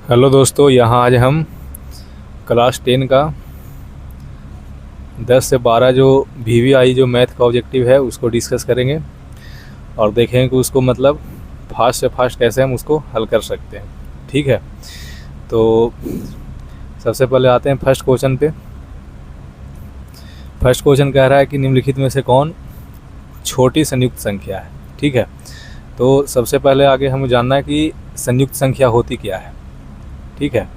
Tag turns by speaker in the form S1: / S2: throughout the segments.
S1: Hello दोस्तों, यहाँ आज हम क्लास 10 का 10 से 12 जो VVI जो मैथ का ऑब्जेक्टिव है उसको डिस्कस करेंगे और देखेंगे कि उसको मतलब फास्ट से फास्ट कैसे हम उसको हल कर सकते हैं। ठीक है, तो सबसे पहले आते हैं फर्स्ट क्वेश्चन पे। फर्स्ट क्वेश्चन कह रहा है कि निम्नलिखित में से कौन छोटी संयुक्त संख्या है। ठीक है, तो सबसे पहले आगे हमें जानना है कि संयुक्त संख्या होती क्या है। ठीक है,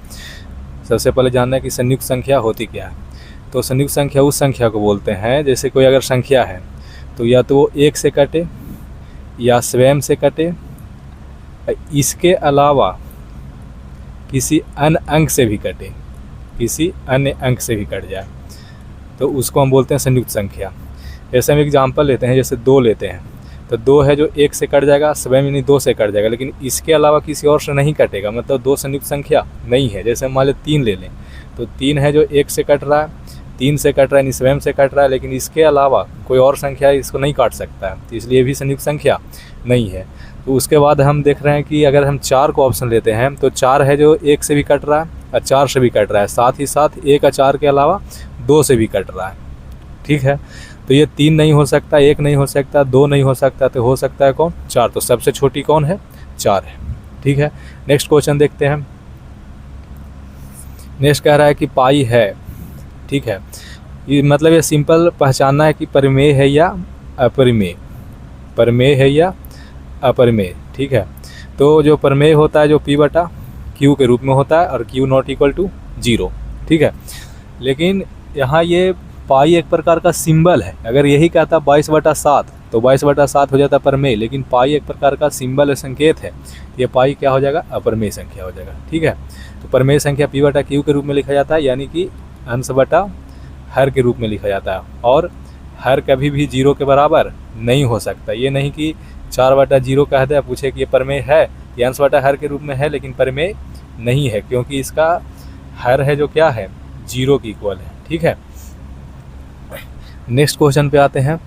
S1: सबसे पहले जानना है कि संयुक्त संख्या होती क्या है। तो संयुक्त संख्या उस संख्या को बोलते हैं, जैसे कोई अगर संख्या है तो या तो वो एक से कटे या स्वयं से कटे, इसके अलावा किसी अन्य अंक से भी कटे, किसी अन्य अंक से भी कट जाए तो उसको हम बोलते हैं संयुक्त संख्या। जैसे हम एग्जांपल लेते हैं, जैसे 2 लेते हैं तो 2 है जो 1 से कट जाएगा, स्वयं यानी 2 से कट जाएगा, लेकिन इसके अलावा किसी और से नहीं कटेगा, मतलब 2 संयुक्त संख्या नहीं है। जैसे हम मान लें 3 ले लें तो 3 है जो 1 से कट रहा है, 3 से कट रहा है यानी स्वयं से कट रहा है, लेकिन इसके अलावा कोई और संख्या इसको नहीं काट सकता है, तो इसलिए भी संयुक्त संख्या नहीं है। तो उसके बाद हम देख रहे हैं कि अगर हम 4 को ऑप्शन लेते हैं तो 4 है जो 1 से भी कट रहा है और 4 से भी कट रहा है, साथ ही साथ 1 और 4 के अलावा 2 से भी कट रहा है। ठीक है, तो ये 3 नहीं हो सकता, 1 नहीं हो सकता, 2 नहीं हो सकता, तो हो सकता है कौन? 4। तो सबसे छोटी कौन है? 4 है। ठीक है, नेक्स्ट क्वेश्चन देखते हैं। नेक्स्ट कह रहा है कि पाई है। ठीक है, ये मतलब ये सिंपल पहचानना है कि परिमेय है या अपरिमेय, परिमेय है या अपरिमेय। ठीक है, तो जो परिमेय होता है जो P/Q के रूप में होता है और Q नॉट इक्वल टू 0। ठीक है, लेकिन यहाँ ये पाई एक प्रकार का सिंबल है। अगर यही कहता 22/7 तो 22/7 हो जाता परिमेय, लेकिन पाई एक प्रकार का सिंबल है, संकेत है, ये पाई क्या हो जाएगा? अपरिमेय संख्या हो जाएगा। ठीक है, तो परिमेय संख्या P/Q के रूप में लिखा जाता है, यानी कि अंश बटा हर के रूप में लिखा जाता है, और हर कभी भी 0 के बराबर नहीं हो सकता। ये नहीं कि 4/0 कह दे, पूछे कि ये परिमेय है, ये अंश बटा हर के रूप में है लेकिन परिमेय नहीं है, क्योंकि इसका हर है जो क्या है? 0 की इक्वल है। ठीक है, नेक्स्ट क्वेश्चन पे आते हैं।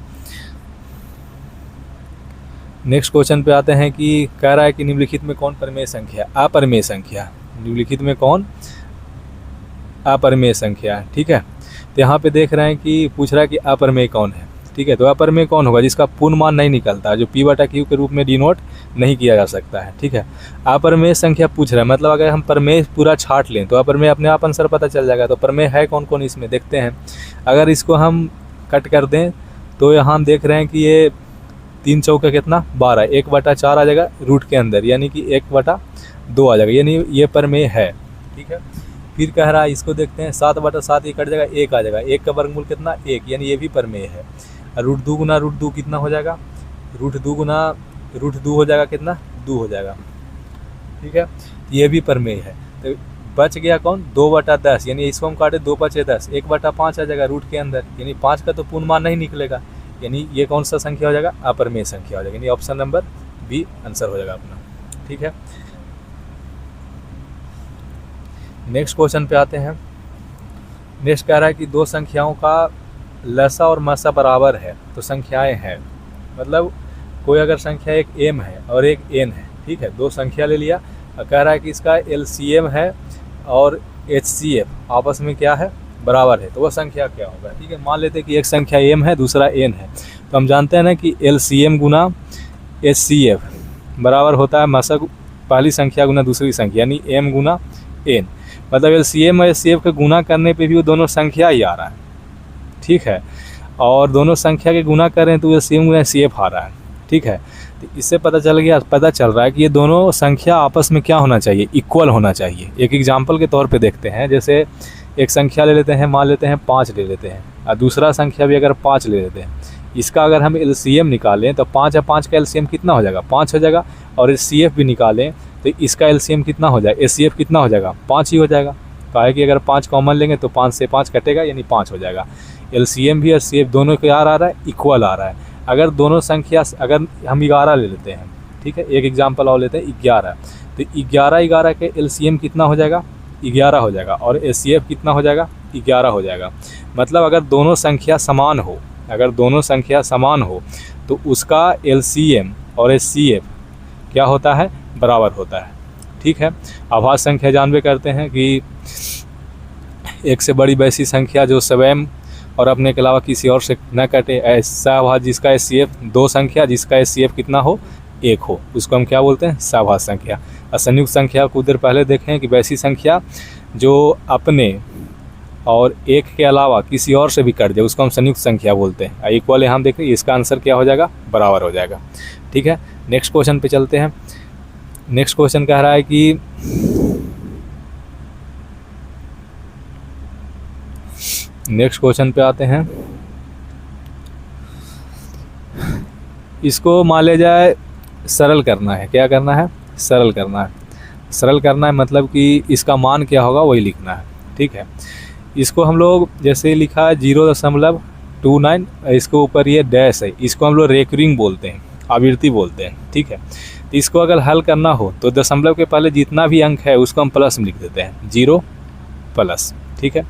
S1: नेक्स्ट क्वेश्चन पे आते हैं कि कह रहा है कि निम्नलिखित में कौन परिमेय संख्या? अपरिमेय संख्या। निम्नलिखित में कौन अपरिमेय संख्या है? ठीक है, तो यहाँ पे देख रहे हैं कि पूछ रहा है कि अपरिमेय कौन है। ठीक है, तो अपरिमेय कौन होगा? जिसका पूर्ण मान नहीं निकलता, जो P/Q के रूप में डिनोट नहीं किया जा सकता है। ठीक है, अपरिमेय संख्या पूछ रहा है, मतलब अगर हम परिमेय पूरा छाट लें तो अपरिमेय अपने आप आंसर पता चल जाएगा। तो परिमेय है कौन कौन इसमें देखते हैं। अगर इसको हम कट कर दें तो यहाँ हम देख रहे हैं कि ये 3 चौके कितना? 12, 1/4 आ जाएगा रूट के अंदर, यानी कि 1/2 आ जाएगा, यानी ये परिमेय है। ठीक है, फिर कह रहा है इसको देखते हैं, 7/7 ये कट जाएगा, 1 आ जाएगा, 1 का वर्गमूल कितना? 1, यानी ये भी परिमेय है। और √2 गुना √2 कितना हो जाएगा? √2 गुना √2 हो जाएगा कितना? 2 हो जाएगा। ठीक है, ये भी परिमेय है। तो बच गया कौन? 2/10, यानी इसको हम काटे 2×10, 1/5 आ जाएगा रूट के अंदर, यानी 5 का तो पूर्ण मान नहीं निकलेगा, यानी ये कौन सा संख्या हो जाएगा? अपरिमेय संख्या हो जाएगा, यानी ऑप्शन नंबर बी आंसर हो जाएगा अपना। ठीक है, नेक्स्ट क्वेश्चन पे आते हैं। नेक्स्ट कह रहा है कि 2 संख्याओं का लसा और मसा बराबर है तो संख्याएं हैं। मतलब कोई अगर संख्या एक m है और एक n है, ठीक है, 2 संख्या ले लिया और कह रहा है कि इसका LCM है और HCF आपस में क्या है? बराबर है, तो वह संख्या क्या होगा? ठीक है, मान लेते हैं कि एक संख्या m है, दूसरा n है, तो हम जानते हैं ना कि LCM गुना HCF बराबर होता है मसा पहली संख्या गुना दूसरी संख्या, यानी m गुना n। मतलब LCM और HCF के गुना करने पे भी वो दोनों संख्या ही आ रहा है। ठीक है, और दोनों संख्या के गुना कर रहे हैं तो LCM गुना HCF आ रहा है। ठीक है, तो इससे पता चल रहा है कि ये दोनों संख्या आपस में क्या होना चाहिए? इक्वल होना चाहिए। एक एग्जांपल के तौर पे देखते हैं, जैसे एक संख्या ले लेते हैं, मान लेते हैं 5 ले लेते हैं, और दूसरा संख्या भी अगर 5 ले लेते हैं, इसका अगर हम LCM निकालें तो 5 और 5 का LCM कितना हो जाएगा? 5 हो जाएगा, और HCF भी निकालें तो इसका LCM कितना हो जाएगा? HCF कितना हो जाएगा? 5 ही हो जाएगा। तो है कि अगर 5 कॉमन लेंगे तो 5 से 5 कटेगा, यानी 5 हो जाएगा। LCM भी HCF दोनों क्या आ रहा है? इक्वल आ रहा है। अगर दोनों संख्या, अगर हम 11 ले लेते हैं, ठीक है, एक एग्जांपल और लेते हैं 11, तो 11 के LCM कितना हो जाएगा? 11 हो जाएगा, और HCF कितना हो जाएगा? 11 हो जाएगा। मतलब अगर दोनों संख्या समान हो, अगर दोनों संख्या समान हो तो उसका LCM और HCF क्या होता है? बराबर होता है। ठीक है। अभाज्य संख्या जानबे करते हैं कि एक से बड़ी वैसी संख्या जो स्वयं और अपने के अलावा किसी और से न कटे, ऐसा अभाज्य जिसका HCF 2 संख्या जिसका HCF कितना हो 1 हो, उसको हम क्या बोलते हैं, सहभाज्य संख्या। और संयुक्त संख्या को उधर पहले देखें कि वैसी संख्या जो अपने और एक के अलावा किसी और से भी कट जाए उसको हम संयुक्त संख्या बोलते हैं। इक्वल यहाँ देखें, इसका आंसर क्या हो जाएगा, बराबर हो जाएगा, ठीक है। नेक्स्ट क्वेश्चन पे चलते हैं। नेक्स्ट क्वेश्चन कह रहा है कि नेक्स्ट क्वेश्चन पे आते हैं। इसको मान ले जाए सरल करना है, क्या करना है, सरल करना है। सरल करना है मतलब कि इसका मान क्या होगा वही लिखना है, ठीक है। इसको हम लोग जैसे लिखा है 0.29, इसके ऊपर ये डैश है, इसको हम लोग रेकरिंग बोलते हैं, आवृत्ति बोलते हैं, ठीक है। तो इसको अगर हल करना हो तो दशमलव के पहले जितना भी अंक है उसको हम प्लस में लिख देते हैं, 0+, ठीक है।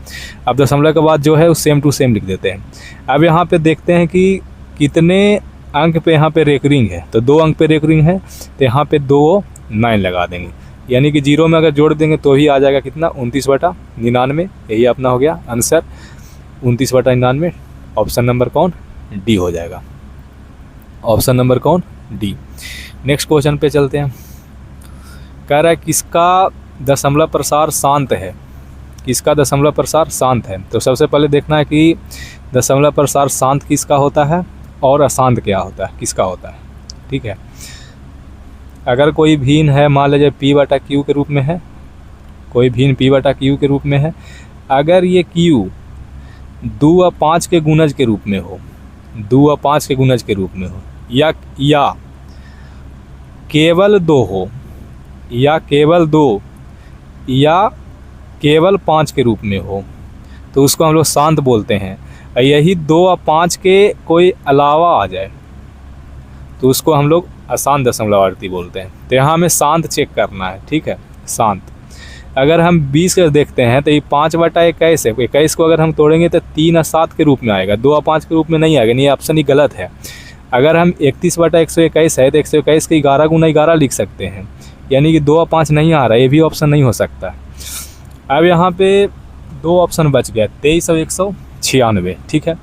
S1: अब दशमलव के बाद जो है उस सेम टू सेम लिख देते हैं। अब यहाँ पे देखते हैं कि कितने अंक पे यहाँ पे रेकरिंग है, तो 2 अंक पे रेकरिंग है, तो यहाँ पे 2 लगा देंगे, यानी कि 0 में अगर जोड़ देंगे तो ही आ जाएगा कितना, 29/99। यही अपना हो गया आंसर, 29/99। ऑप्शन नंबर कौन, डी हो जाएगा। ऑप्शन नंबर कौन, डी। नेक्स्ट क्वेश्चन पे चलते हैं। कह रहा है किसका दशमलव प्रसार शांत है, किसका दशमलव प्रसार शांत है। तो सबसे पहले देखना है कि दशमलव प्रसार शांत किसका होता है और अशांत क्या होता है, किसका होता है, ठीक है। अगर कोई भिन्न है, मान लीजिए P/Q के रूप में है, कोई भिन्न P/Q के रूप में है, अगर ये Q 2 और 5 के गुणज के रूप में हो, 2 और 5 के गुणज के रूप में हो, या केवल 2 हो, या केवल 2 या केवल 5 के रूप में हो, तो उसको हम लोग शांत बोलते हैं। यही 2 और 5 के कोई अलावा आ जाए तो उसको हम लोग अशांत दशमलव आवृत्ति बोलते हैं। तो यहाँ हमें शांत चेक करना है, ठीक है, शांत। अगर हम 20 का देखते हैं तो ये 5/21 है, 21 को अगर हम तोड़ेंगे तो 3 और 7 के रूप में आएगा, 2 और 5 के रूप में नहीं आएगा, नहीं, ऑप्शन ही गलत है। अगर हम 31/121 है तो 121 के 11 गुना 11 लिख सकते हैं, यानी कि 2 और 5 नहीं आ रहा, ये भी ऑप्शन नहीं हो सकता। अब यहाँ पे 2 ऑप्शन बच गया, 23 और 196, ठीक है।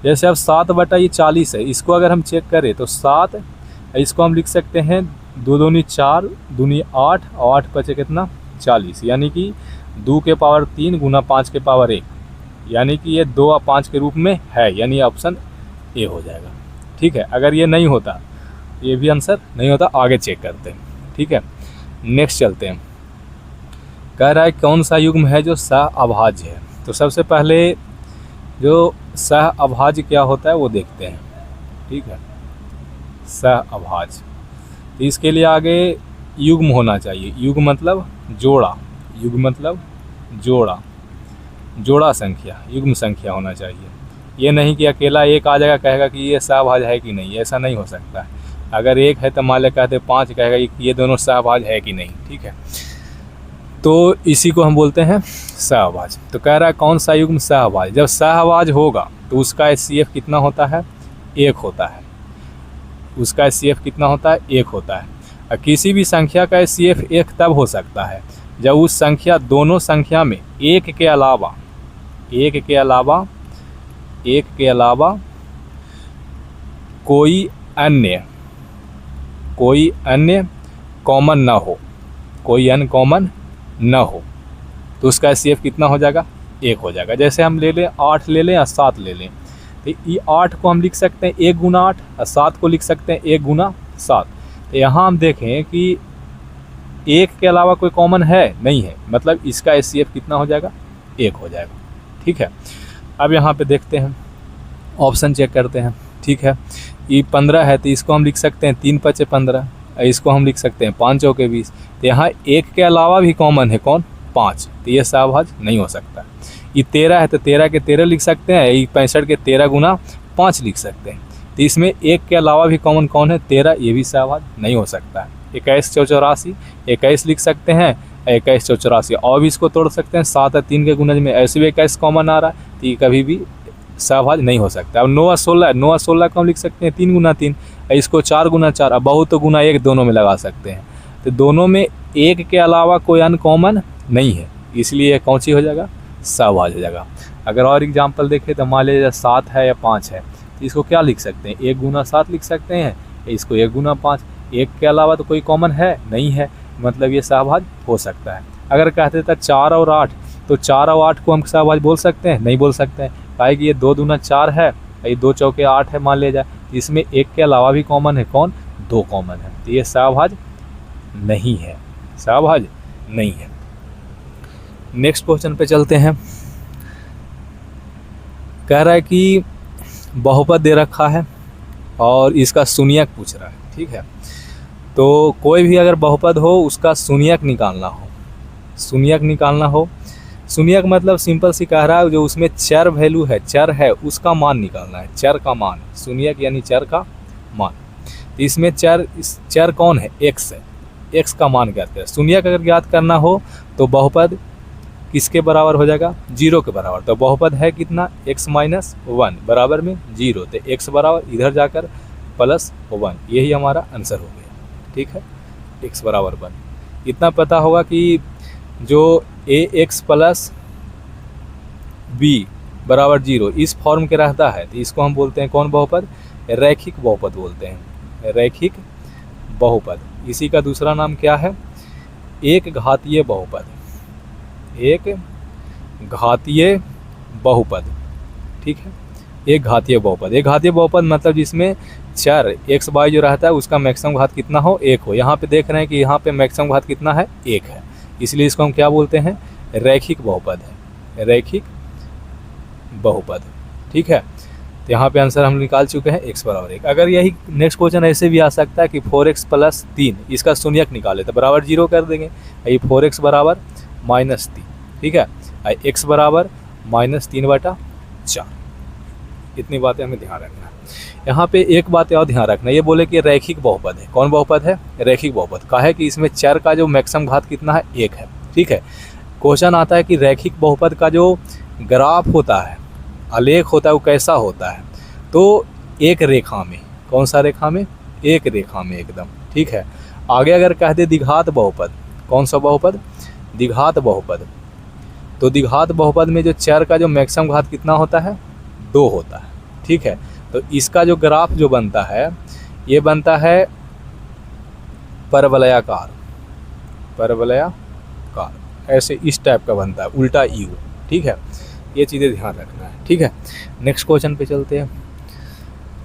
S1: जैसे अब 7/40 है, इसको अगर हम चेक करें तो 7, इसको हम लिख सकते हैं 2 दूनी 4, दूनी 8 और 8 बचे कितना, 40, यानी कि 2 के पावर 3 गुना 5 के पावर 1, यानी कि ये 2 और 5 के रूप में है, यानी ऑप्शन ए हो जाएगा, ठीक है। अगर ये नहीं होता, ये भी आंसर नहीं होता, आगे चेक करते हैं, ठीक है। नेक्स्ट चलते हैं। कह रहा है कौन सा युग्म है जो सह-अभाज्य है। तो सबसे पहले जो सह-अभाज्य क्या होता है वो देखते हैं, ठीक है, सह-अभाज्य। तो इसके लिए आगे युग्म होना चाहिए, युग्म मतलब जोड़ा, युग्म मतलब जोड़ा, जोड़ा संख्या, युग्म संख्या होना चाहिए। ये नहीं कि अकेला एक आ जाएगा कहेगा कि ये सह-अभाज्य है कि नहीं, ऐसा नहीं हो सकता है। अगर एक है तो मान ले कहते 5 कहेगा कि ये दोनों सह-अभाज्य है कि नहीं, ठीक है। तो इसी को हम बोलते हैं सह-अभाज्य। तो कह रहा है कौन सा युग्म सह-अभाज्य, जब सह-अभाज्य होगा तो उसका HCF कितना होता है, 1 होता है, उसका HCF कितना होता है, 1 होता है। और किसी भी संख्या का HCF 1 तब हो सकता है जब उस संख्या, दोनों संख्या में एक के अलावा कोई अन्य कॉमन ना हो, कोई अन्य कॉमन न हो, तो उसका HCF कितना हो जाएगा, 1 हो जाएगा। जैसे हम ले लें 8 ले लें या 7 ले लें, तो ये 8 को हम लिख सकते हैं 1 गुना 8 और 7 को लिख सकते हैं 1 गुना 7। तो यहाँ हम देखें कि 1 के अलावा कोई कॉमन है नहीं है, मतलब इसका HCF कितना हो जाएगा, 1 हो जाएगा, ठीक है। अब यहाँ पे देखते हैं, ऑप्शन चेक करते हैं, ठीक है। ये 15 है तो इसको हम लिख सकते हैं 3 × 5 = 15, इसको हम लिख सकते हैं 5 × 4 = 20। तो यहाँ 1 के अलावा भी कॉमन है कौन, 5, तो ये सह-अभाज्य नहीं हो सकता। ये 13 है तो 13 के 13 लिख सकते हैं, ये 65 के 13 गुना 5 लिख सकते हैं। तो इसमें 1 के अलावा भी कॉमन कौन है, 13, ये भी सह-अभाज्य नहीं हो सकता है। 21 × 4 = 84, 21 लिख सकते हैं, 21 × 4 = 84। और भी इसको तोड़ सकते हैं, 7 और 3 के गुणज में ऐसे भी 21 कॉमन आ रहा है, तो ये कभी भी सह-अभाज्य नहीं हो सकता। अब 9 और 16, 9 और 16 को हम लिख सकते हैं 3 × 3, इसको 4 × 4, अब बहुत गुना 1 दोनों में लगा सकते हैं। तो दोनों में एक के अलावा कोई अनकॉमन नहीं है, इसलिए कौन सी हो जाएगा, सहभाज्य हो जाएगा। अगर और एग्जांपल देखें तो मान लीजिए 7 है या 5 है, तो इसको क्या लिख सकते हैं, 1 गुना 7 लिख सकते हैं, इसको 1 गुना 5। एक के अलावा तो कोई कॉमन है नहीं है, मतलब ये सहभाज्य हो सकता है। अगर कहते थे 4 और 8, तो 4 और 8 को हम सहभाज्य बोल सकते हैं, नहीं बोल सकते हैं, काहे कि ये 2 दूना 4 है, ये 2 चौके 8 है मान लिया जाए, इसमें एक के अलावा भी कॉमन है, कौन, 2 कॉमन है, तो ये सहभाज्य नहीं है, सहभाज्य नहीं है। नेक्स्ट क्वेश्चन पे चलते हैं। कह रहा है कि बहुपद दे रखा है और इसका शून्यक पूछ रहा है, ठीक है। तो कोई भी अगर बहुपद हो उसका शून्यक निकालना हो, शून्यक निकालना हो, शून्यक मतलब सिंपल सी कह रहा है जो उसमें चर वैल्यू है, चर है, उसका मान निकालना है, चर का मान, शून्यक यानी चर का मान। तो इसमें चर कौन है, एक्स है, एक्स का मान कहते हैं। शून्यक अगर ज्ञात करना हो तो बहुपद किसके बराबर हो जाएगा, 0 के बराबर। तो बहुपद है कितना, x माइनस 1 बराबर में 0, तो x बराबर इधर जाकर प्लस 1, यही हमारा आंसर हो गया, ठीक है, x बराबर 1। इतना पता होगा कि जो ax प्लस b बराबर 0 इस फॉर्म के रहता है, तो इसको हम बोलते हैं कौन बहुपद, रैखिक बहुपद बोलते हैं, रैखिक बहुपद। इसी का दूसरा नाम क्या है, एक घातीय बहुपद, एक घातीय बहुपद, ठीक है, एक घातीय बहुपद। एक घातीय बहुपद मतलब जिसमें चर x y जो रहता है उसका मैक्सिमम घात कितना हो, 1 हो। यहाँ पे देख रहे हैं कि यहाँ पे मैक्सिमम घात कितना है, 1 है, इसलिए इसको हम क्या बोलते हैं, रैखिक बहुपद है, रैखिक बहुपद, ठीक है। तो यहाँ पे आंसर हम निकाल चुके हैं x बराबर 1। अगर यही नेक्स्ट क्वेश्चन ऐसे भी आ सकता है कि 4x प्लस 3 इसका शून्यक निकाले तो बराबर 0 कर देंगे, ये 4x बराबर -3, ठीक है, x बराबर -3/4। इतनी बातें हमें ध्यान रखना है। यहाँ पे एक बात और ध्यान रखना, ये बोले कि रैखिक बहुपद है, कौन बहुपद है, रैखिक बहुपद। कहा है कि इसमें चर का जो मैक्सिमम घात कितना है, 1 है, ठीक है। क्वेश्चन आता है कि रैखिक बहुपद का जो ग्राफ होता है, आलेख होता है, वो कैसा होता है, तो एक रेखा में, कौन सा रेखा में, एक रेखा में एकदम, ठीक है। आगे अगर कह दे द्विघात बहुपद, कौन सा बहुपद, द्विघात बहुपद, तो द्विघात बहुपद में जो चर का जो मैक्सिमम घात कितना होता है, 2 होता है, ठीक है। तो इसका जो ग्राफ जो बनता है, ये बनता है परवलयाकार, परवलयाकार, ऐसे इस टाइप का बनता है, उल्टा यू, ठीक है। ये चीज़ें ध्यान रखना है, ठीक है। नेक्स्ट क्वेश्चन पे चलते हैं।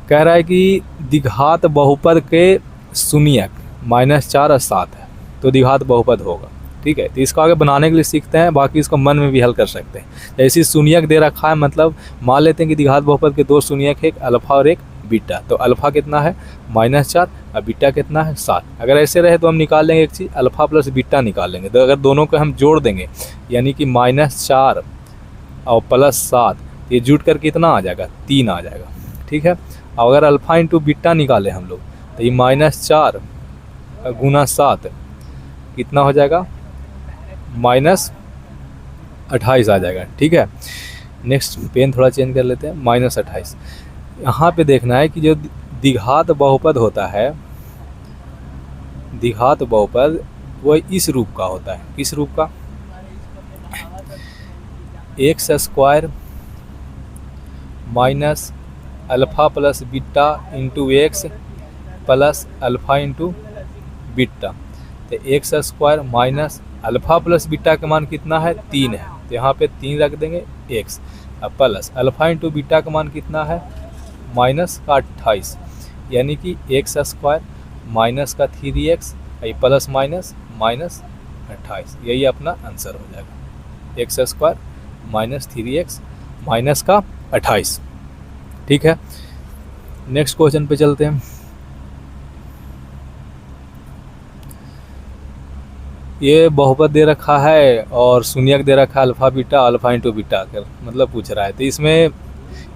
S1: कह रहा है कि द्विघात बहुपद के शून्यक -4 और 7 है, तो द्विघात बहुपद होगा, ठीक है। तो इसको आगे बनाने के लिए सीखते हैं, बाकी इसको मन में भी हल कर सकते हैं। जैसे शून्यक दे रखा है, मतलब मान लेते हैं कि द्विघात बहुपद के 2 शून्यक है, एक अल्फा और एक बीटा। तो अल्फा कितना है, -4 और बीटा कितना है, 7। अगर ऐसे रहे तो हम निकाल लेंगे एक चीज़, अल्फा प्लस बीटा निकाल लेंगे। तो अगर दोनों को हम जोड़ देंगे यानी कि -4 और +7, ये जुट कर कितना आ जाएगा, 3 आ जाएगा, ठीक है। और अगर अल्फा इंटू बीटा निकालें हम लोग, तो ये -4 गुना 7 कितना हो जाएगा, -28 आ जाएगा, ठीक है। नेक्स्ट पेन थोड़ा चेंज कर लेते हैं, -28। यहाँ पे देखना है कि जो द्विघात बहुपद होता है, द्विघात बहुपद वो इस रूप का होता है, किस रूप का, x² minus alpha plus beta into x plus alpha into beta. तो x² minus alpha plus beta का मान कितना है, 3 है, तो यहाँ पे 3 रख देंगे x, plus alpha into beta का मान कितना है, -28, यानी कि x² माइनस का 3x प्लस माइनस -28, यही अपना आंसर हो जाएगा, x² माइनस 3x माइनस का 28, ठीक है। नेक्स्ट क्वेश्चन पे चलते हैं। ये बहुपद दे रखा है और शून्यक दे रखा है alpha beta, alpha into beta कर मतलब पूछ रहा है। तो इसमें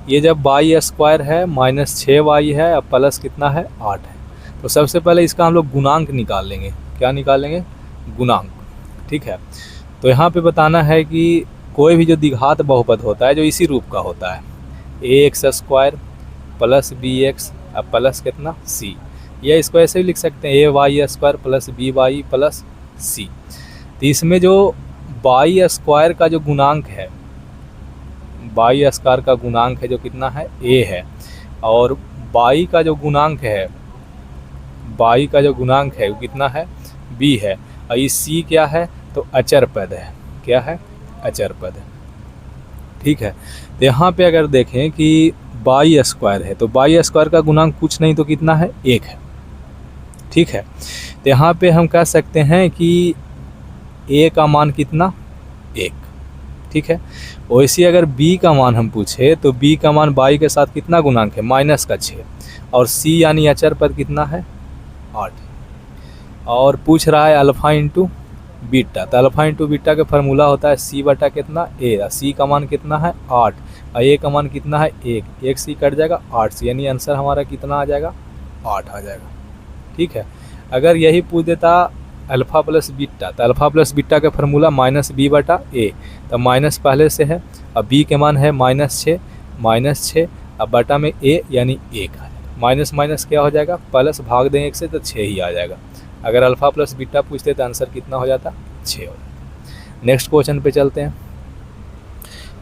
S1: ये जब y² है -6y है और प्लस कितना है, 8 है, तो सबसे पहले इसका हम लोग गुणांक निकाल लेंगे। क्या निकालेंगे, गुणांक, ठीक है। तो यहाँ पे बताना है कि कोई भी जो द्विघात बहुपद होता है जो इसी रूप का होता है, ax² प्लस bx प्लस कितना c, या इसको ऐसे भी लिख सकते हैं ay² प्लस by प्लस सी। तो इसमें जो बाई स्क्वायर का जो गुणांक है, बाई स्क्वायर का गुणांक है जो कितना है, ए है, और बाई का जो गुणांक है, बाई का जो गुणांक है वो कितना है, बी है, और ये सी क्या है, तो अचर पद है। क्या है, अचर पद है। ठीक है, तो यहाँ पे अगर देखें कि बाई स्क्वायर है, तो बाई स्क्वायर का गुणांक कुछ नहीं तो कितना है, एक है। ठीक है, तो यहाँ पे हम कह सकते हैं कि ए का मान कितना, एक। ठीक है, वैसे अगर बी का मान हम पूछे तो बी का मान बाई के साथ कितना गुणांक है, माइनस का 6, और सी यानी अचर पद कितना है, 8। और पूछ रहा है अल्फ़ा इंटू बीटा, तो अल्फ़ा इंटू बीटा का फार्मूला होता है सी बटा कितना, ए। सी का मान कितना है, 8, और ए का मान कितना है, 1। 1 सी कट जाएगा, 8 सी, यानी आंसर हमारा कितना आ जाएगा, 8 आ जाएगा। ठीक है, अगर यही पूछ देता अल्फ़ा प्लस बीटा, तो अल्फ़ा प्लस बीटा का फार्मूला माइनस बी बटा ए, तो माइनस पहले से है, अब बी के मान है -6, अब बटा में ए यानी 1 है। माइनस माइनस क्या हो जाएगा, प्लस, भाग दें 1 से तो 6 ही आ जाएगा। अगर अल्फ़ा प्लस बीटा पूछते तो आंसर कितना हो जाता, 6 हो जाता। नेक्स्ट क्वेश्चन पे चलते हैं।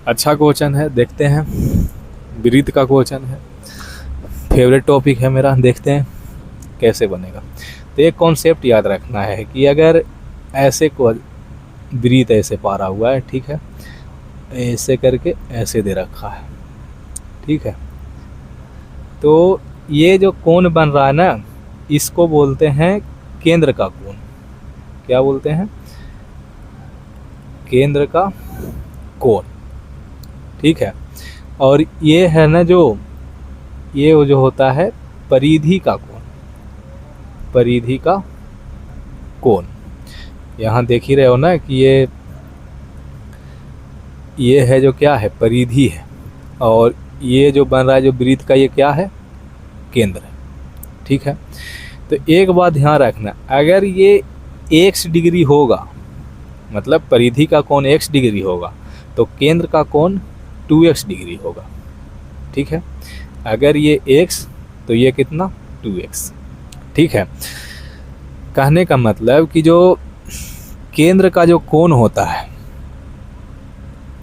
S1: अच्छा क्वेश्चन है, देखते हैं। वृत्त का क्वेश्चन है, फेवरेट टॉपिक है मेरा, देखते हैं कैसे बनेगा। तो एक कॉन्सेप्ट याद रखना है कि अगर ऐसे को वृत्त ऐसे पारा हुआ है, ठीक है, ऐसे करके ऐसे दे रखा है, ठीक है, तो ये जो कोण बन रहा है ना, इसको बोलते हैं केंद्र का कोण। क्या बोलते हैं, केंद्र का कोण। ठीक है, और ये है ना जो, ये जो होता है परिधि का कोण, परिधि का कोण। यहाँ देख ही रहे हो ना कि ये है जो क्या है, परिधि है, और ये जो बन रहा है जो वृत्त का, ये क्या है, केंद्र है। ठीक है, तो एक बात ध्यान रखना, अगर ये x डिग्री होगा, मतलब परिधि का कोण x डिग्री होगा, तो केंद्र का कोण 2x डिग्री होगा। ठीक है, अगर ये x तो ये कितना, 2x। ठीक है, कहने का मतलब कि जो केंद्र का जो कोण होता है,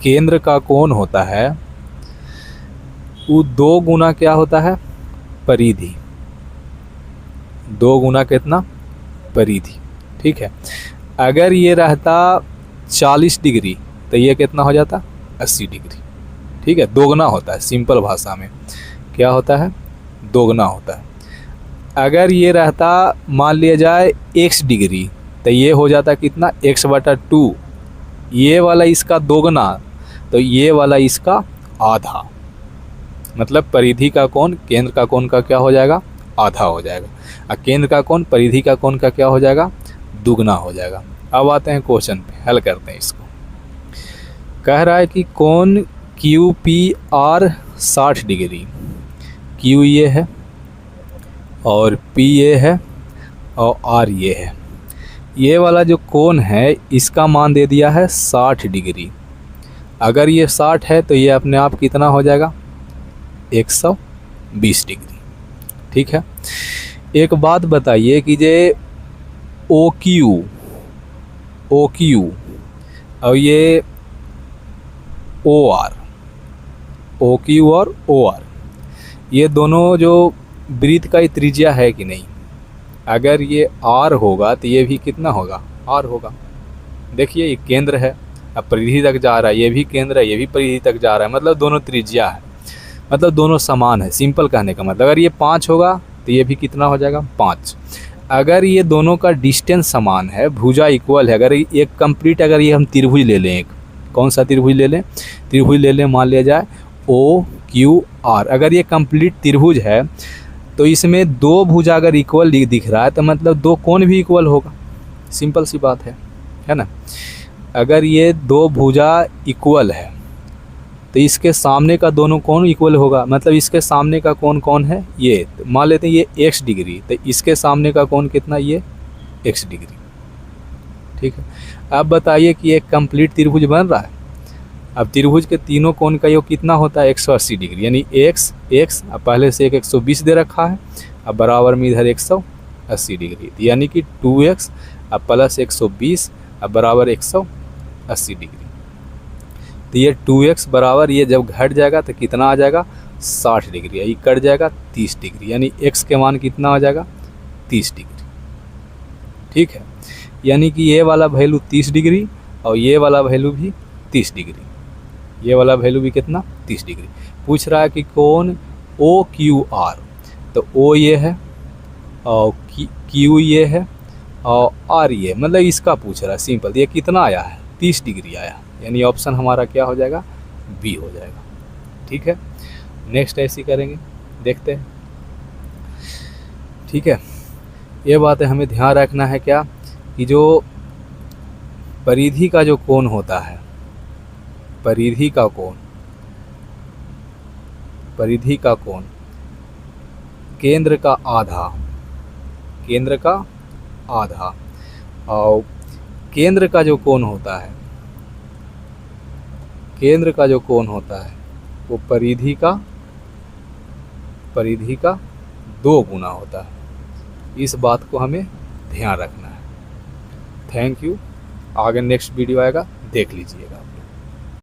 S1: केंद्र का कोण होता है, वो 2 गुना क्या होता है, परिधि। 2 गुना कितना, परिधि। ठीक है, अगर ये रहता 40 डिग्री तो ये कितना हो जाता, 80 डिग्री। ठीक है, दोगुना होता है, सिंपल भाषा में क्या होता है, दोगुना होता है। अगर ये रहता मान लिया जाए x डिग्री, तो ये हो जाता कितना, x बटा 2। ये वाला इसका दोगुना, तो ये वाला इसका आधा, मतलब परिधि का कोण केंद्र का कोण का क्या हो जाएगा, आधा हो जाएगा, और केंद्र का कोण परिधि का कोण का क्या हो जाएगा, दुगना हो जाएगा। अब आते हैं क्वेश्चन पे, हल करते हैं इसको। कह रहा है कि कोण QPR 60 डिग्री, Q ये है और P ये है और R ये है। ये वाला जो कोण है इसका मान दे दिया है 60 डिग्री। अगर ये 60 है तो ये अपने आप कितना हो जाएगा, 120 डिग्री। ठीक है, एक बात बताइए कि जे OQ और ये OR, OQ और OR, ये दोनों जो वृत्त का त्रिज्या है कि नहीं। अगर ये R होगा तो ये भी कितना होगा, R होगा। देखिए ये केंद्र है, अब परिधि तक जा रहा है, ये भी केंद्र है, ये भी परिधि तक जा रहा है, मतलब दोनों त्रिज्या है, मतलब दोनों समान है। सिंपल कहने का मतलब, अगर ये 5 होगा तो ये भी कितना हो जाएगा, 5। अगर ये दोनों का डिस्टेंस समान है, भुजा इक्वल है, अगर एक कंप्लीट, अगर ये हम त्रिभुज ले लें, एक कौन सा त्रिभुज ले लें, त्रिभुज ले लें, मान लिया जाए OQR। अगर ये कंप्लीट त्रिभुज है तो इसमें 2 भुजा अगर इक्वल दिख रहा है तो मतलब 2 कोण भी इक्वल होगा। सिंपल सी बात है ना। अगर ये 2 भुजा इक्वल है तो इसके सामने का दोनों कोण इक्वल होगा, मतलब इसके सामने का कोण कौन है, ये मान लेते हैं ये x डिग्री, तो इसके सामने का कोण कितना, ये x डिग्री। ठीक है, अब बताइए कि एक कंप्लीट त्रिभुज बन रहा है। अब त्रिभुज के तीनों कोण का योग कितना होता है, 180 डिग्री, यानी x अब पहले से एक 120 दे रखा है, अब बराबर में इधर 180 डिग्री, यानी कि 2x अब प्लस 120 अब बराबर 180 डिग्री। तो ये 2x बराबर, ये जब घट जाएगा तो कितना आ जाएगा 60 डिग्री, ये कट जाएगा 30 डिग्री, यानी x के मान कितना आ जाएगा 30 डिग्री। ठीक है, यानी कि ये वाला वैल्यू 30 डिग्री और ये वाला वैल्यू भी 30 डिग्री, ये वाला वैल्यू भी कितना 30 डिग्री। पूछ रहा है कि कोण OQR, तो O ये है और Q ये है और R ये, मतलब इसका पूछ रहा है सिंपल। ये कितना आया है 30 डिग्री आया, यानी ऑप्शन हमारा क्या हो जाएगा बी हो जाएगा। ठीक है, नेक्स्ट ऐसे करेंगे, देखते हैं। ठीक है, ये बातें हमें ध्यान रखना है क्या कि जो परिधि का जो कोण होता है, परिधि का कोण, परिधि का कोण केंद्र का आधा, केंद्र का आधा, और केंद्र का जो कोण होता है, केंद्र का जो कोण होता है वो परिधि का 2 गुना होता है। इस बात को हमें ध्यान रखना है। Thank you. आगे नेक्स्ट वीडियो आएगा, देख लीजिएगा।